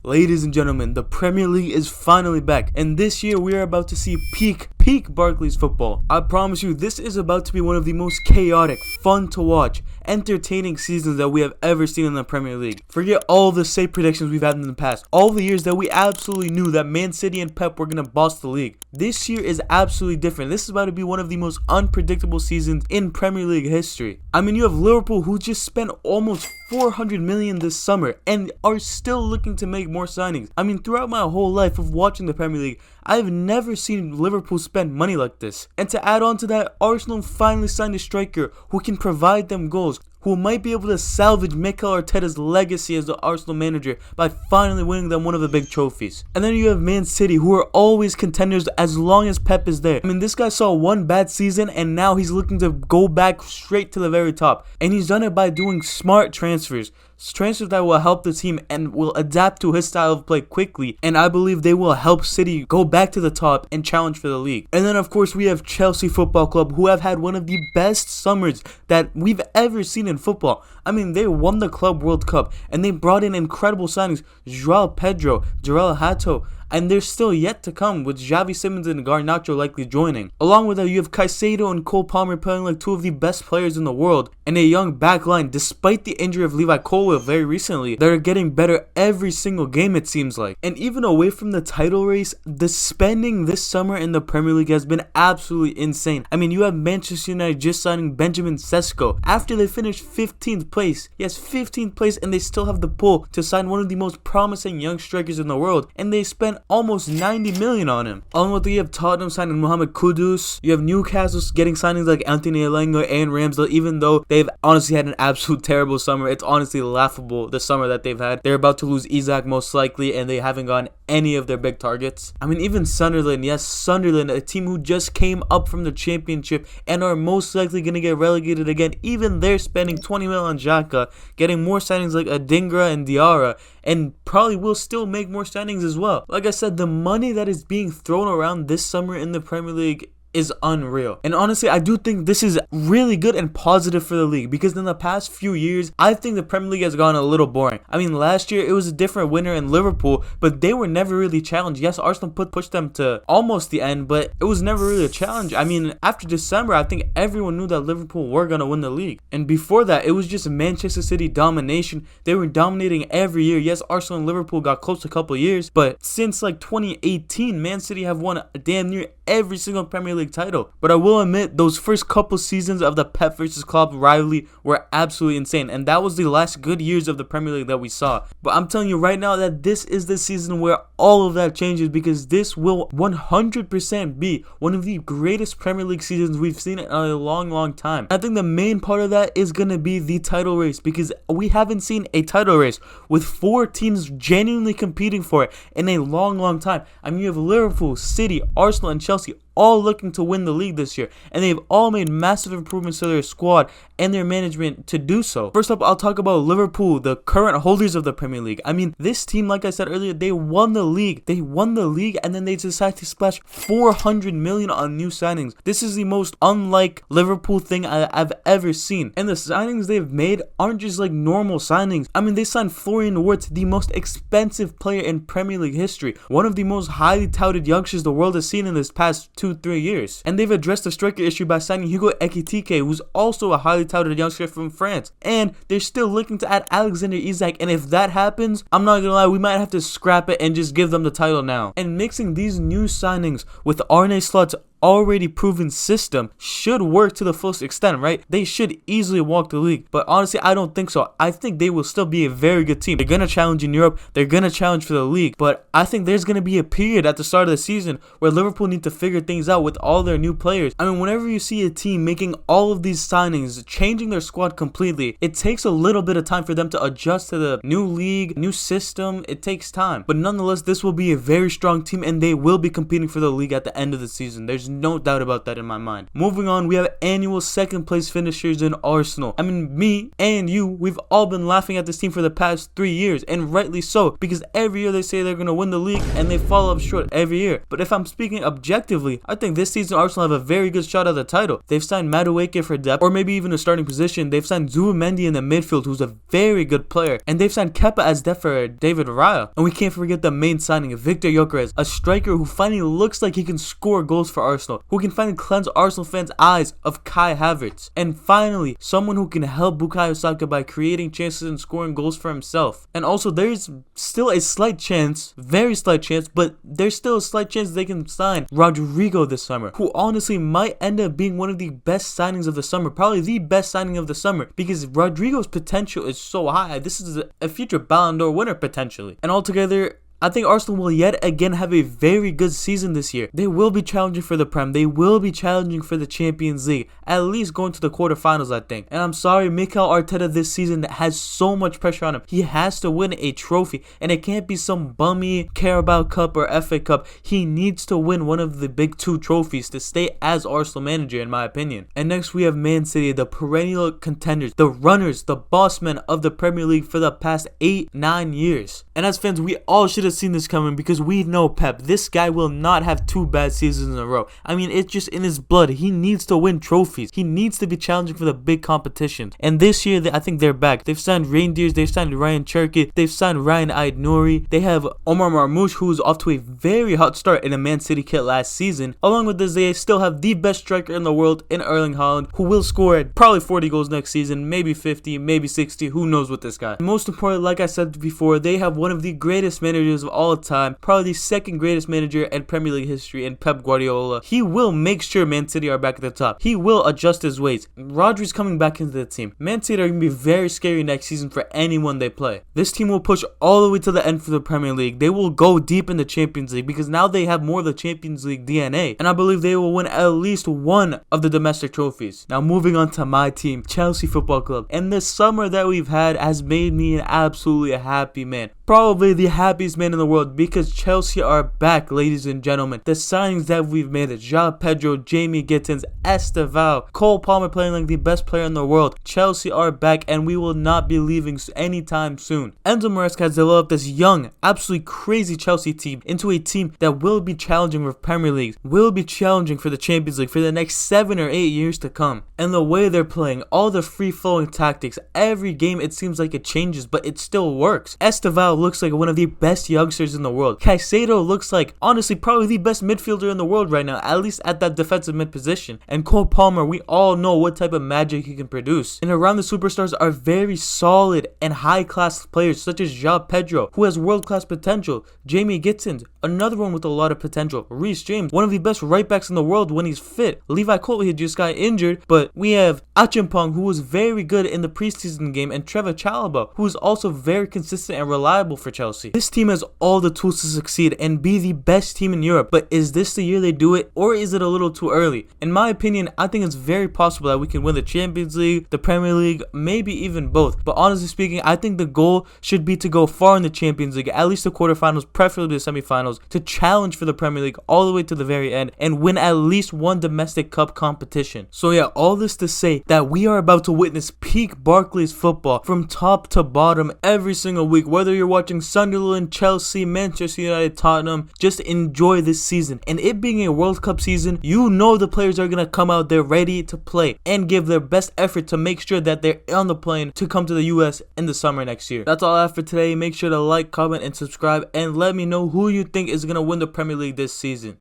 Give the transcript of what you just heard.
Ladies and gentlemen, the Premier League is finally back, and this year we are about to see peak Barclays football. I promise you, this is about to be one of the most chaotic, fun to watch, entertaining seasons that we have ever seen in the Premier League. Forget all the safe predictions we've had in the past, all the years that we absolutely knew that Man City and Pep were going to boss the league. This year is absolutely different. This is about to be one of the most unpredictable seasons in Premier League history. I mean, you have Liverpool, who just spent almost 400 million this summer and are still looking to make more signings. I mean, throughout my whole life of watching the Premier League, I've never seen Liverpool spend money like this. And to add on to that, Arsenal finally signed a striker who can provide them goals, who might be able to salvage Mikel Arteta's legacy as the Arsenal manager by finally winning them one of the big trophies. And then you have Man City, who are always contenders as long as Pep is there. I mean, this guy saw one bad season and now he's looking to go back straight to the very top. And he's done it by doing smart transfers that will help the team and will adapt to his style of play quickly, and I believe they will help City go back to the top and challenge for the league. And then of course we have Chelsea Football Club, who have had one of the best summers that we've ever seen in football. I mean, they won the Club World Cup and they brought in incredible signings: João Pedro, Jarell Hato, and they're still yet to come, with Xavi Simons and Garnacho likely joining. Along with that, you have Caicedo and Cole Palmer playing like two of the best players in the world, and a young backline, despite the injury of Levi Colwill very recently, that are getting better every single game, it seems like. And even away from the title race, the spending this summer in the Premier League has been absolutely insane. I mean, you have Manchester United just signing Benjamin Sesko after they finished 15th place. Yes, 15th place, and they still have the pull to sign one of the most promising young strikers in the world, and they spent almost 90 million on him. Along with that, you have Tottenham signing Mohamed Kudus. You have Newcastle getting signings like Anthony Elanga and Ramsdale, even though they've honestly had an absolute terrible summer. It's honestly laughable, the summer that they've had. They're about to lose Isak most likely, and they haven't gotten any of their big targets. I mean, even Sunderland, yes, Sunderland, a team who just came up from the championship and are most likely going to get relegated again. Even they're spending 20 million on Xhaka, getting more signings like Adingra and Diarra, and probably will still make more signings as well. Like I said, the money that is being thrown around this summer in the Premier League is unreal. And honestly, I do think this is really good and positive for the league, because in the past few years, I think the Premier League has gone a little boring. I mean, last year it was a different winner in Liverpool, but they were never really challenged. Yes, Arsenal pushed them to almost the end, but it was never really a challenge. I mean, after December, I think everyone knew that Liverpool were going to win the league. And before that, it was just Manchester City domination. They were dominating every year. Yes, Arsenal and Liverpool got close a couple years, but since like 2018, Man City have won damn near every single Premier League title. But I will admit, those first couple seasons of the Pep versus Klopp rivalry were absolutely insane, and that was the last good years of the Premier League that we saw. But I'm telling you right now that this is the season where all of that changes, because this will 100% be one of the greatest Premier League seasons we've seen in a long time. I think the main part of that is going to be the title race, because we haven't seen a title race with 4 teams genuinely competing for it in a long time. I mean, you have Liverpool, City, Arsenal, and Chelsea all looking to win the league this year, and they've all made massive improvements to their squad and their management to do so. First up, I'll talk about Liverpool, the current holders of the Premier League. I mean, this team, like I said earlier, they won the league, and then they decided to splash 400 million on new signings. This is the most unlike Liverpool thing I've ever seen, and the signings they've made aren't just like normal signings. I mean, they signed Florian Wirtz, the most expensive player in Premier League history, one of the most highly touted youngsters the world has seen in this past 2-3 years. And they've addressed the striker issue by signing Hugo Ekitike, who's also a highly touted youngster from France. And they're still looking to add Alexander Isak, and if that happens, I'm not gonna lie, we might have to scrap it and just give them the title now. And mixing these new signings with Arne Slot's already proven system should work to the fullest extent, right? They should easily walk the league. But honestly, I don't think so. I think they will still be a very good team. They're going to challenge in Europe. They're going to challenge for the league. But I think there's going to be a period at the start of the season where Liverpool need to figure things out with all their new players. I mean, whenever you see a team making all of these signings, changing their squad completely, it takes a little bit of time for them to adjust to the new league, new system. It takes time. But nonetheless, this will be a very strong team, and they will be competing for the league at the end of the season. There's There's no doubt about that in my mind. Moving on, we have annual second place finishers in Arsenal. I mean, me and you, we've all been laughing at this team for the past 3 years, and rightly so, because every year they say they're going to win the league and they fall up short every year. But if I'm speaking objectively, I think this season Arsenal have a very good shot at the title. They've signed Madueke for depth, or maybe even a starting position. They've signed Zubimendi in the midfield, who's a very good player, and they've signed Kepa as depth for David Raya. And we can't forget the main signing of Victor Gyökeres, a striker who finally looks like he can score goals for Arsenal, who can finally cleanse Arsenal fans' eyes of Kai Havertz. And finally, someone who can help Bukayo Saka by creating chances and scoring goals for himself. And also, there's still a slight chance, very slight chance, but there's still a slight chance they can sign Rodrigo this summer, who honestly might end up being one of the best signings of the summer, probably the best signing of the summer, because Rodrigo's potential is so high. This is a future Ballon d'Or winner potentially. And altogether, I think Arsenal will yet again have a very good season this year. They will be challenging for the Prem. They will be challenging for the Champions League. At least going to the quarterfinals, I think. And I'm sorry, Mikel Arteta this season has so much pressure on him. He has to win a trophy. And it can't be some bummy Carabao Cup or FA Cup. He needs to win one of the big two trophies to stay as Arsenal manager, in my opinion. And next we have Man City, the perennial contenders, the runners, the boss men of the Premier League for the past 8-9 years. And as fans, we all should have seen this coming, because we know Pep. This guy will not have 2 bad seasons in a row. I mean, it's just in his blood. He needs to win trophies. He needs to be challenging for the big competitions. And this year, I think they're back. They've signed Reindeers. They've signed Ryan Cherki. They've signed Ryan Aït-Nouri. They have Omar Marmoush, who's off to a very hot start in a Man City kit last season. Along with this, they still have the best striker in the world in Erling Haaland, who will score probably 40 goals next season, maybe 50, maybe 60. Who knows with this guy? Most importantly, like I said before, they have one of the greatest managers of all time, probably the second greatest manager in Premier League history, in Pep Guardiola. He will make sure Man City are back at the top. He will adjust his ways. Rodri's coming back into the team. Man City are going to be very scary next season for anyone they play. This team will push all the way to the end for the Premier League. They will go deep in the Champions League, because now they have more of the Champions League DNA, and I believe they will win at least one of the domestic trophies. Now moving on to my team, Chelsea Football Club. And the summer that we've had has made me an absolutely happy man. Probably the happiest man in the world, because Chelsea are back, ladies and gentlemen. The signings that we've made, João Pedro, Jamie Gittins, Estevao, Cole Palmer playing like the best player in the world. Chelsea are back, and we will not be leaving anytime soon. Enzo Maresca has developed this young, absolutely crazy Chelsea team into a team that will be challenging for Premier League, will be challenging for the Champions League for the next 7 or 8 years to come. And the way they're playing, all the free-flowing tactics, every game it seems like it changes, but it still works. Estevao looks like one of the best youngsters in the world. Caicedo looks like, honestly, probably the best midfielder in the world right now, at least at that defensive mid position. And Cole Palmer, we all know what type of magic he can produce. And around the superstars are very solid and high-class players, such as João Pedro, who has world-class potential. Jamie Gittins, another one with a lot of potential. Reece James, one of the best right-backs in the world when he's fit. Levi Colwill, he just got injured, but we have Achimpong, who was very good in the preseason game, and Trevor Chalobah, who is also very consistent and reliable for Chelsea. This team has all the tools to succeed and be the best team in Europe, but is this the year they do it, or is it a little too early? In my opinion, I think it's very possible that we can win the Champions League, the Premier League, maybe even both. But honestly speaking, I think the goal should be to go far in the Champions League, at least the quarterfinals, preferably the semifinals, to challenge for the Premier League all the way to the very end and win at least one domestic cup competition. So yeah, all this to say that we are about to witness peak Barclays football from top to bottom every single week. Whether you're watching Sunderland, Chelsea, Manchester United, Tottenham, just enjoy this season. And it being a World Cup season, you know the players are going to come out there ready to play and give their best effort to make sure that they're on the plane to come to the US in the summer next year. That's all I have for today. Make sure to like, comment, and subscribe, and let me know who you think is going to win the Premier League this season.